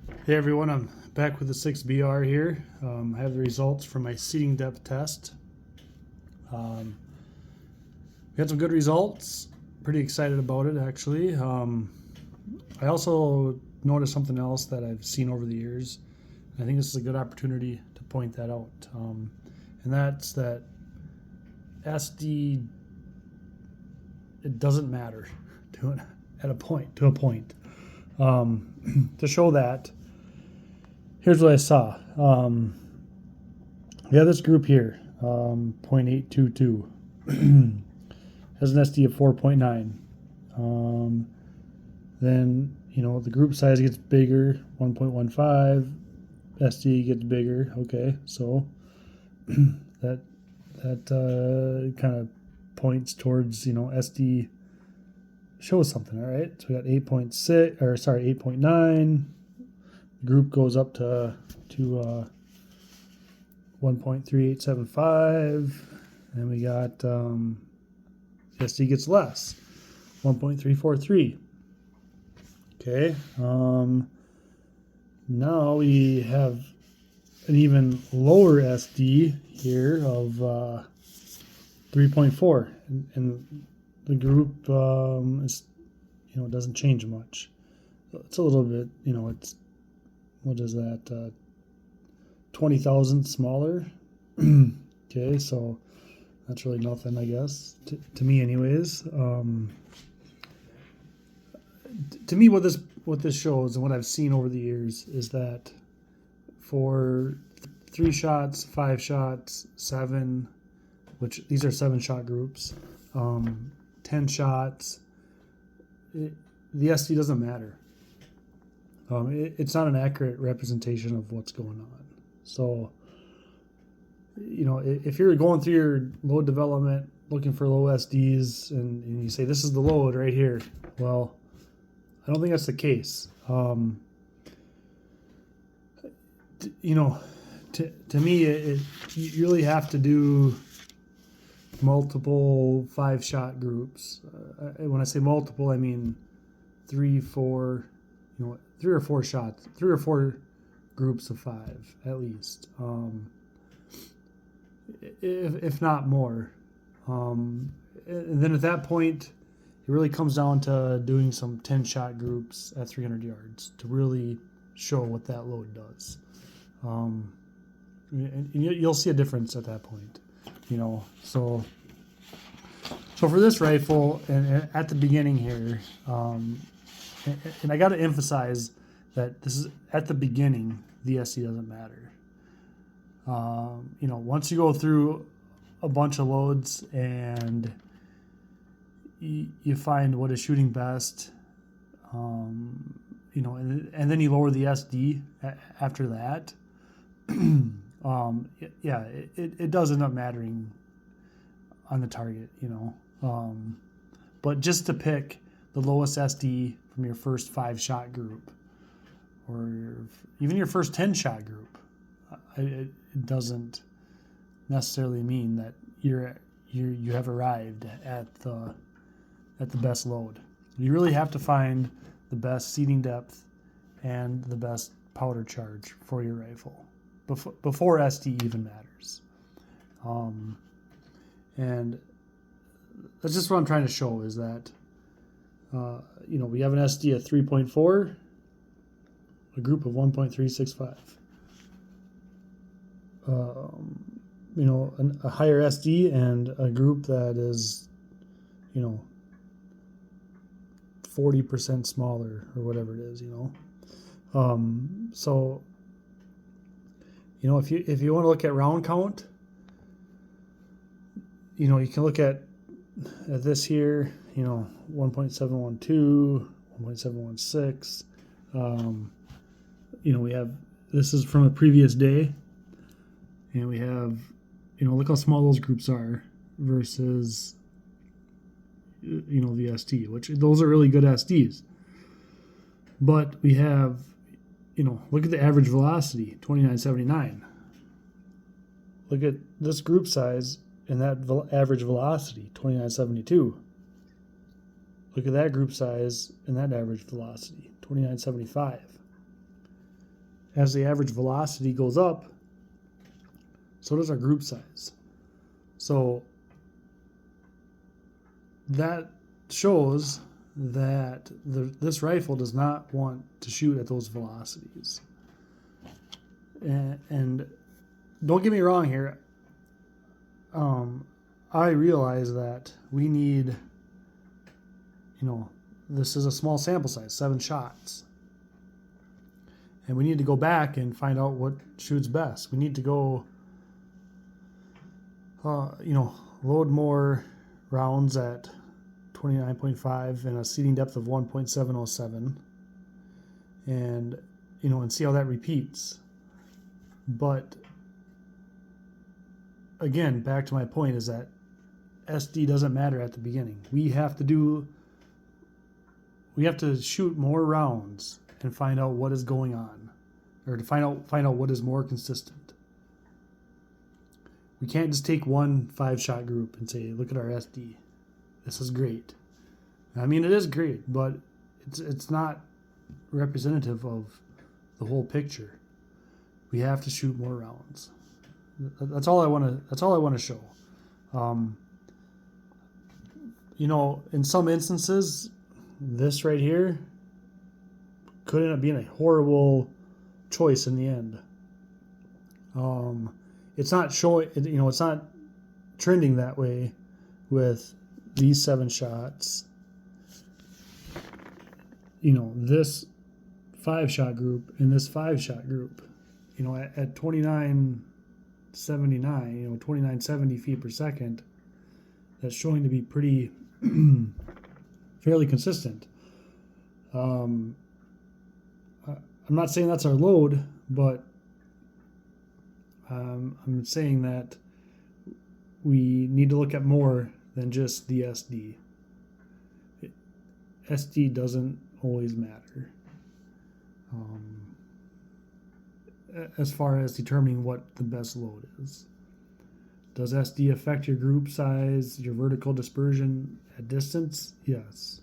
Hey everyone, I'm back with the 6BR here. I have the results from my seating depth test. We had some good results. Pretty excited about it actually. I also noticed something else that I've seen over the years. I think this is a good opportunity to point that out. And that's that SD, it doesn't matter to a point. To show that, here's what I saw. We have this group here, 0.822, has an SD of 4.9. Then, the group size gets bigger, 1.15. SD gets bigger. Okay, so that kind of points towards, SD shows something. All right, so we got 8.9. The group goes up to 1.3875, and we got SD gets less, 1.343. Okay, now we have an even lower SD here of 3.4, and the group is, doesn't change much. It's a little bit, it's, what is that, 20,000 smaller. Okay, so that's really nothing, I guess, to me anyways. To me, what this shows and what I've seen over the years is that for 3 shots, 5 shots, 7, which these are 7-shot groups, 10 shots, the SD doesn't matter. It's not an accurate representation of what's going on. So, if you're going through your load development looking for low SDs and you say this is the load right here, well, I don't think that's the case. To me, you really have to do multiple 5-shot groups. When I say multiple, I mean 3, 4, 3 or 4 shots, 3 or 4 groups of 5 at least, if not more. And then at that point, it really comes down to doing some 10-shot groups at 300 yards to really show what that load does. And you'll see a difference at that point. So for this rifle, and at the beginning here, and I got to emphasize that this is at the beginning, the SD doesn't matter. Once you go through a bunch of loads and you find what is shooting best, and then you lower the SD after that, it does end up mattering on the target, but just to pick the lowest SD from your first 5-shot group, or even your first 10-shot group, it doesn't necessarily mean that you have arrived at the best load. You really have to find the best seating depth and the best powder charge for your rifle before SD even matters. And that's just what I'm trying to show is that we have an SD of 3.4, a group of 1.365. A higher SD and a group that is, 40% smaller or whatever it is, So, if you want to look at round count, you can look at this here, 1.712, 1.716. We have, this is from a previous day, and we have, look how small those groups are versus, the SD, which those are really good SDs. But we have, look at the average velocity, 2979. Look at this group size and that average velocity, 2972. Look at that group size and that average velocity, 2975. as the average velocity goes up, so does our group size. So that shows that this rifle does not want to shoot at those velocities. And don't get me wrong here. I realize that we need, this is a small sample size, 7 shots. And we need to go back and find out what shoots best. We need to go, load more rounds at 29.5 and a seating depth of 1.707, and see how that repeats. But again, back to my point is that SD doesn't matter at the beginning. We have to shoot more rounds and find out what is going on, or to find out what is more consistent. We can't just take one 5-shot group and say, look at our SD. This is great. I mean, it is great, but it's not representative of the whole picture. We have to shoot more rounds. That's all I want to show. In some instances, this right here could end up being a horrible choice in the end. It's not showing, it's not trending that way with these 7 shots. This 5-shot group and this 5-shot group, at 2979, 2970 feet per second, that's showing to be pretty fairly consistent. I'm not saying that's our load, but I'm saying that we need to look at more than just the SD. SD doesn't always matter as far as determining what the best load is. Does SD affect your group size, your vertical dispersion at distance? Yes,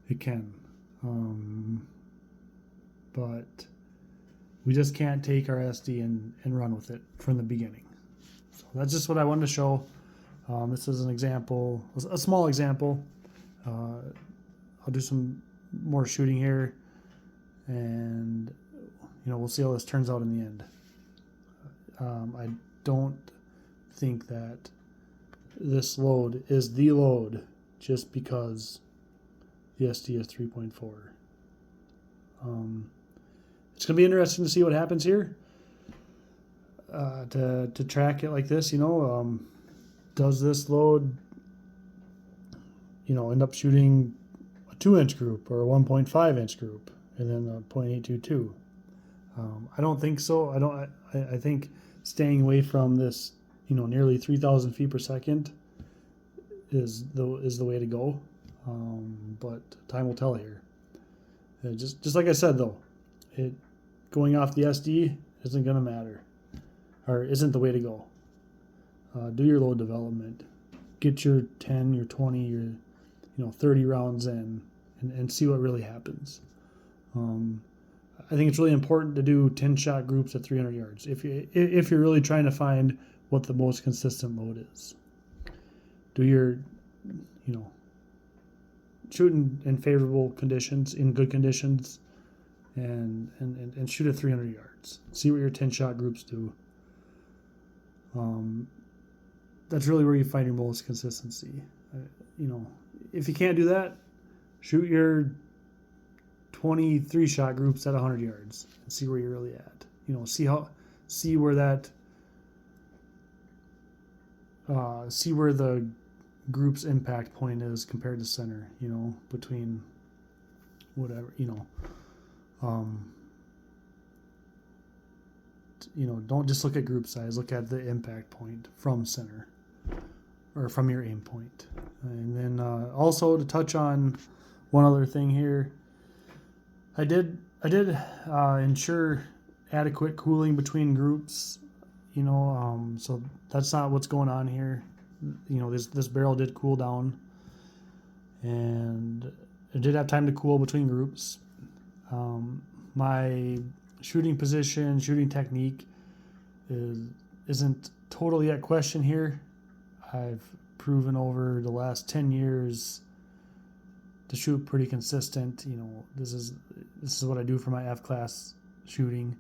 it can. But we just can't take our SD and run with it from the beginning. So that's just what I wanted to show. This is an example, a small example. I'll do some more shooting here, and we'll see how this turns out in the end. I don't think that this load is the load just because the SD is 3.4. It's going to be interesting to see what happens here. To track it like this, does this load, end up shooting a 2-inch group or a 1.5-inch group and then a .822? I don't think so. I think staying away from this, nearly 3,000 feet per second is the way to go. But time will tell here. Just like I said, though, going off the SD isn't going to matter, or isn't the way to go. Do your load development, get your 10, your 20, your 30 rounds in, and see what really happens. I think it's really important to do 10-shot groups at 300 yards if you're really trying to find what the most consistent load is. Do your shoot in favorable conditions, in good conditions, and shoot at 300 yards. See what your 10-shot groups do. That's really where you find your most consistency. If you can't do that, shoot your 23-shot groups at 100 yards and see where you're really at. See where the group's impact point is compared to center. Between whatever. Don't just look at group size. Look at the impact point from center, or from your aim point. And then also to touch on one other thing here, I did ensure adequate cooling between groups. So that's not what's going on here. This barrel did cool down, and it did have time to cool between groups. My shooting position, shooting technique isn't totally at question here. I've proven over the last 10 years to shoot pretty consistent. You know, this is what I do for my F-class shooting.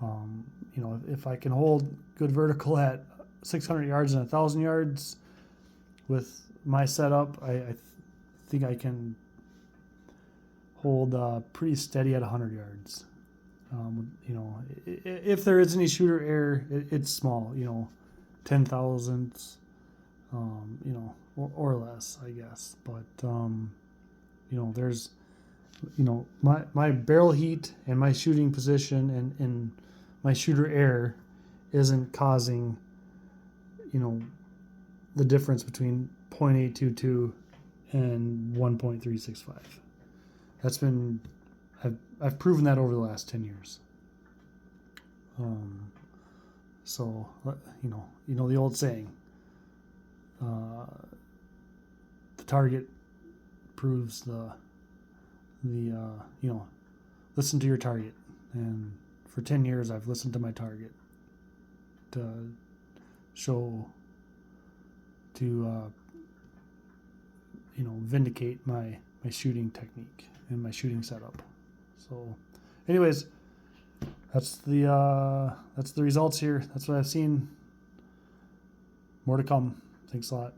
You know, if I can hold good vertical at 600 yards and 1,000 yards with my setup, I think I can hold pretty steady at 100 yards. You know, if there is any shooter error, it's small. You know, 10 thousandths, you know, or less, I guess. But you know, there's, you know, my barrel heat and my shooting position and my shooter error isn't causing, you know, the difference between 0.822 and 1.365. That's been, I've proven that over the last 10 years. So you know the old saying, the target proves the you know, listen to your target. And for 10 years I've listened to my target to show, to you know, vindicate my shooting technique and my shooting setup. So anyways, that's the results here. That's what I've seen. More to come. Thanks a lot.